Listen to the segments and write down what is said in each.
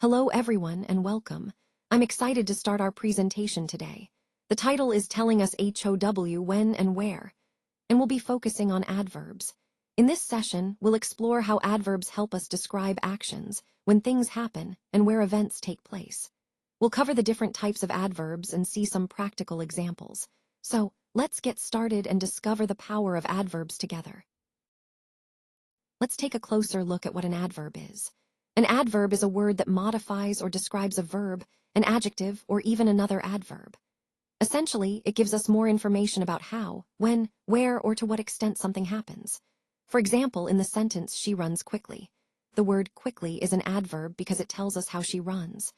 Hello everyone and welcome. I'm excited to start our presentation today. The title is telling us HOW when and where, and we'll be focusing on adverbs. In this session, we'll explore how adverbs help us describe actions, when things happen, and where events take place. We'll cover the different types of adverbs and see some practical examples. So, let's get started and discover the power of adverbs together. Let's take a closer look at what an adverb is. An adverb is a word that modifies or describes a verb, an adjective, or even another adverb. Essentially, it gives us more information about how, when, where, or to what extent something happens. For example, in the sentence, she runs quickly. The word quickly is an adverb because it tells us how she runs.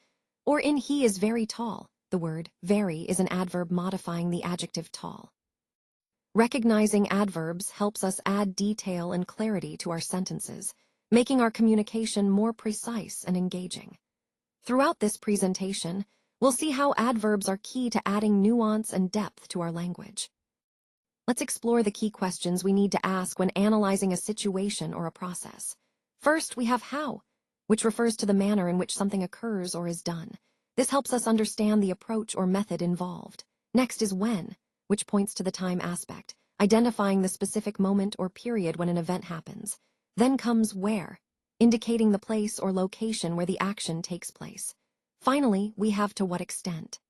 Or in he is very tall, the word very is an adverb modifying the adjective tall. Recognizing adverbs helps us add detail and clarity to our sentences, making our communication more precise and engaging. Throughout this presentation, we'll see how adverbs are key to adding nuance and depth to our language. Let's explore the key questions we need to ask when analyzing a situation or a process. First, we have how, which refers to the manner in which something occurs or is done. This helps us understand the approach or method involved. Next is when, which points to the time aspect, identifying the specific moment or period when an event happens. Then comes where, indicating the place or location where the action takes place. Finally, we have to what extent,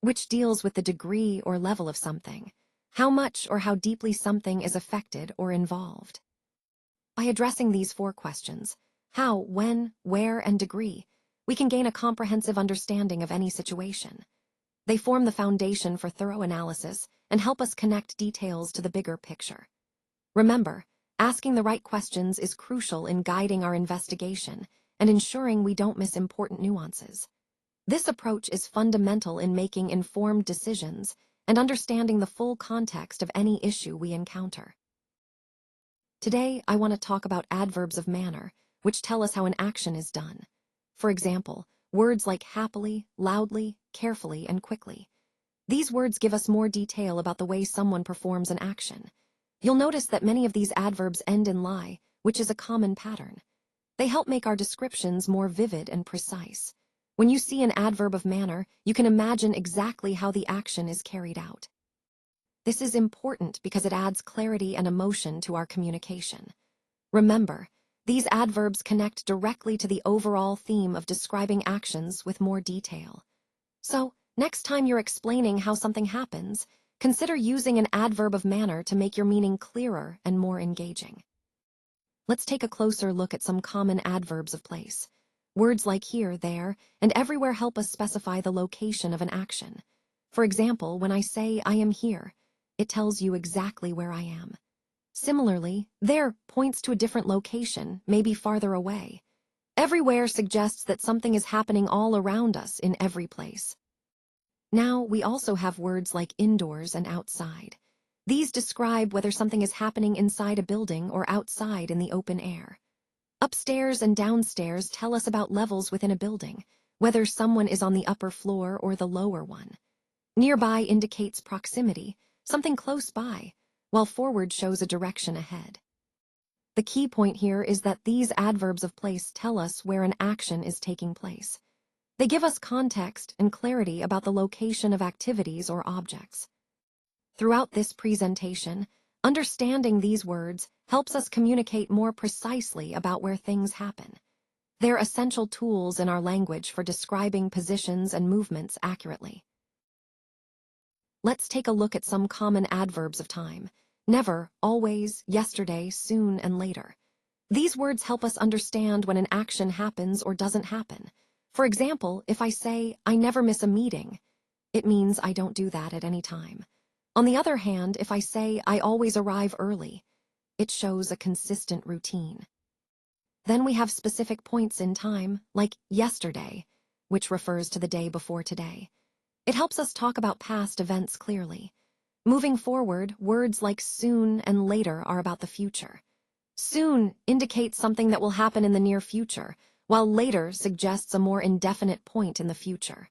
which deals with the degree or level of something, how much or how deeply something is affected or involved. By addressing these four questions, how, when, where, and degree, we can gain a comprehensive understanding of any situation. They form the foundation for thorough analysis and help us connect details to the bigger picture. Remember, asking the right questions is crucial in guiding our investigation and ensuring we don't miss important nuances. This approach is fundamental in making informed decisions and understanding the full context of any issue we encounter. Today, I want to talk about adverbs of manner, which tell us how an action is done. For example, words like happily, loudly, carefully, and quickly. These words give us more detail about the way someone performs an action. You'll notice that many of these adverbs end in ly, which is a common pattern. They help make our descriptions more vivid and precise. When you see an adverb of manner, you can imagine exactly how the action is carried out. This is important because it adds clarity and emotion to our communication. Remember, these adverbs connect directly to the overall theme of describing actions with more detail. So, next time you're explaining how something happens, consider using an adverb of manner to make your meaning clearer and more engaging. Let's take a closer look at some common adverbs of place. Words like here, there, and everywhere help us specify the location of an action. For example, when I say I am here, it tells you exactly where I am. Similarly, there points to a different location, maybe farther away. Everywhere suggests that something is happening all around us in every place. Now, we also have words like indoors and outside. These describe whether something is happening inside a building or outside in the open air. Upstairs and downstairs tell us about levels within a building, whether someone is on the upper floor or the lower one. Nearby indicates proximity, something close by, while forward shows a direction ahead. The key point here is that these adverbs of place tell us where an action is taking place. They give us context and clarity about the location of activities or objects. Throughout this presentation, understanding these words helps us communicate more precisely about where things happen. They're essential tools in our language for describing positions and movements accurately. Let's take a look at some common adverbs of time: never, always, yesterday, soon, and later. These words help us understand when an action happens or doesn't happen. For example, if I say, I never miss a meeting, it means I don't do that at any time. On the other hand, if I say, I always arrive early, it shows a consistent routine. Then we have specific points in time, like yesterday, which refers to the day before today. It helps us talk about past events clearly. Moving forward, words like soon and later are about the future. Soon indicates something that will happen in the near future, while later suggests a more indefinite point in the future.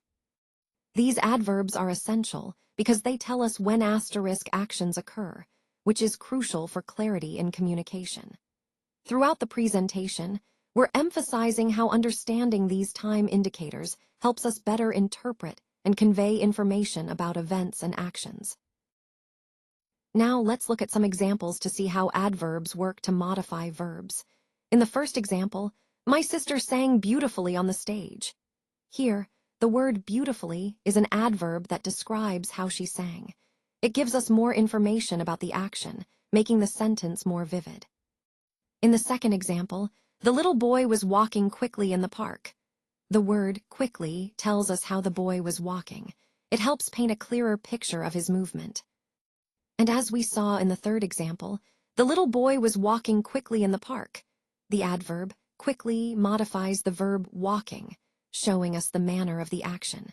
These adverbs are essential because they tell us when asterisk actions occur, which is crucial for clarity in communication. Throughout the presentation, we're emphasizing how understanding these time indicators helps us better interpret and convey information about events and actions. Now let's look at some examples to see how adverbs work to modify verbs. In the first example, my sister sang beautifully on the stage. Here, the word beautifully is an adverb that describes how she sang. It gives us more information about the action, making the sentence more vivid. In the second example, the little boy was walking quickly in the park. The word quickly tells us how the boy was walking. It helps paint a clearer picture of his movement. And as we saw in the third example, the little boy was walking quickly in the park. The adverb quickly modifies the verb walking, showing us the manner of the action.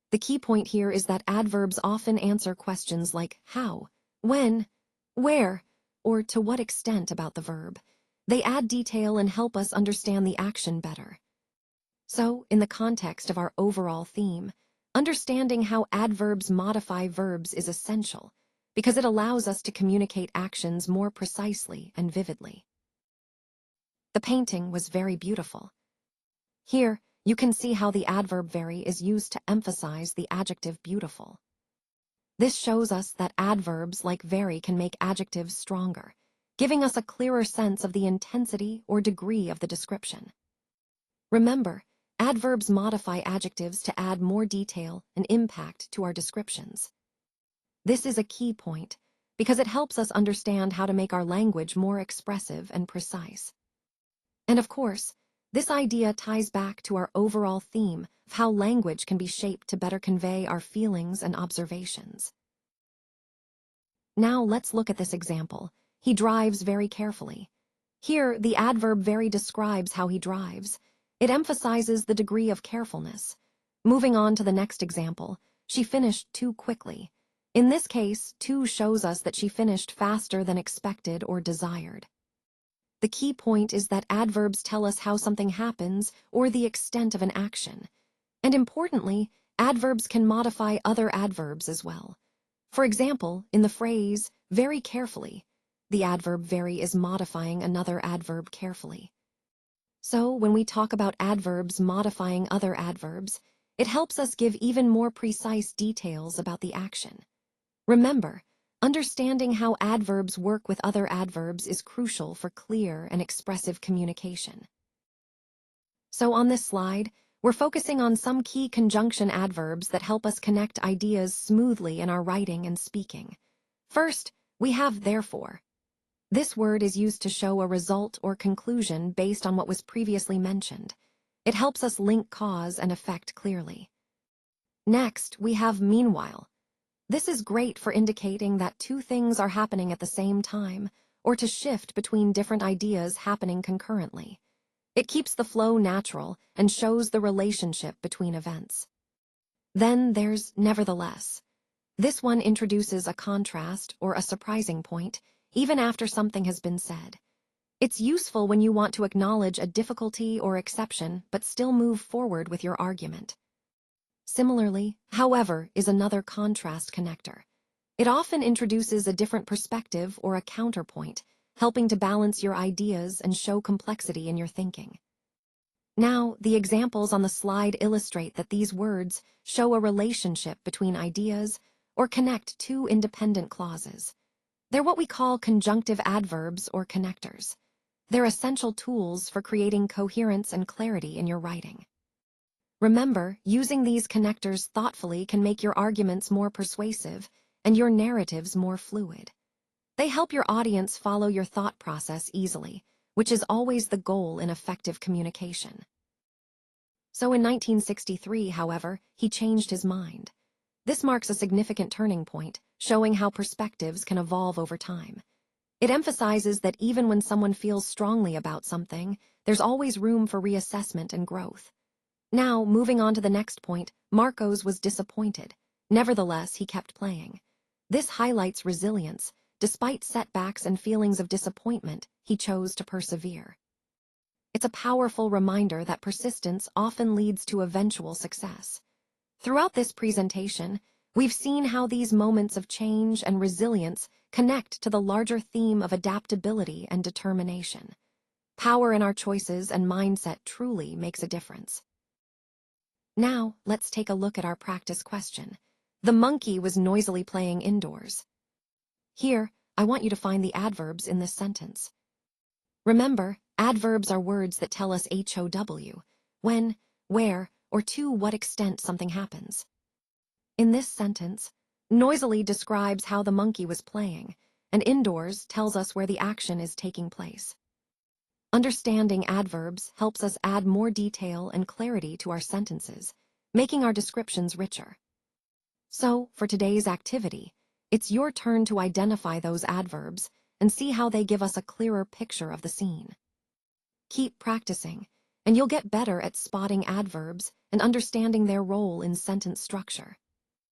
The key point here is that adverbs often answer questions like how, when, where, or to what extent about the verb. They add detail and help us understand the action better. So, in the context of our overall theme, understanding how adverbs modify verbs is essential, because it allows us to communicate actions more precisely and vividly. The painting was very beautiful. Here, you can see how the adverb very is used to emphasize the adjective beautiful. This shows us that adverbs like very can make adjectives stronger, giving us a clearer sense of the intensity or degree of the description. Remember, adverbs modify adjectives to add more detail and impact to our descriptions. This is a key point because it helps us understand how to make our language more expressive and precise. And of course, this idea ties back to our overall theme of how language can be shaped to better convey our feelings and observations. Now let's look at this example. He drives very carefully. Here, the adverb very describes how he drives. It emphasizes the degree of carefulness. Moving on to the next example, she finished too quickly. In this case, too shows us that she finished faster than expected or desired. The key point is that adverbs tell us how something happens or the extent of an action. And importantly, adverbs can modify other adverbs as well. For example, in the phrase, very carefully, the adverb very is modifying another adverb carefully. So, when we talk about adverbs modifying other adverbs, it helps us give even more precise details about the action. Remember, understanding how adverbs work with other adverbs is crucial for clear and expressive communication. So on this slide, we're focusing on some key conjunction adverbs that help us connect ideas smoothly in our writing and speaking. First, we have therefore. This word is used to show a result or conclusion based on what was previously mentioned. It helps us link cause and effect clearly. Next, we have meanwhile. This is great for indicating that two things are happening at the same time, or to shift between different ideas happening concurrently. It keeps the flow natural and shows the relationship between events. Then there's nevertheless. This one introduces a contrast or a surprising point, even after something has been said. It's useful when you want to acknowledge a difficulty or exception but still move forward with your argument. Similarly, however, is another contrast connector. It often introduces a different perspective or a counterpoint, helping to balance your ideas and show complexity in your thinking. Now, the examples on the slide illustrate that these words show a relationship between ideas or connect two independent clauses. They're what we call conjunctive adverbs or connectors. They're essential tools for creating coherence and clarity in your writing. Remember, using these connectors thoughtfully can make your arguments more persuasive and your narratives more fluid. They help your audience follow your thought process easily, which is always the goal in effective communication. So in 1963, however, he changed his mind. This marks a significant turning point, showing how perspectives can evolve over time. It emphasizes that even when someone feels strongly about something, there's always room for reassessment and growth. Now, moving on to the next point, Marcos was disappointed. Nevertheless, he kept playing. This highlights resilience. Despite setbacks and feelings of disappointment, he chose to persevere. It's a powerful reminder that persistence often leads to eventual success. Throughout this presentation, we've seen how these moments of change and resilience connect to the larger theme of adaptability and determination. Power in our choices and mindset truly makes a difference. Now, let's take a look at our practice question. The monkey was noisily playing indoors. Here, I want you to find the adverbs in this sentence. Remember, adverbs are words that tell us how, when, where, or to what extent something happens. In this sentence, noisily describes how the monkey was playing, and indoors tells us where the action is taking place. Understanding adverbs helps us add more detail and clarity to our sentences, making our descriptions richer. So, for today's activity, it's your turn to identify those adverbs and see how they give us a clearer picture of the scene. Keep practicing, and you'll get better at spotting adverbs and understanding their role in sentence structure.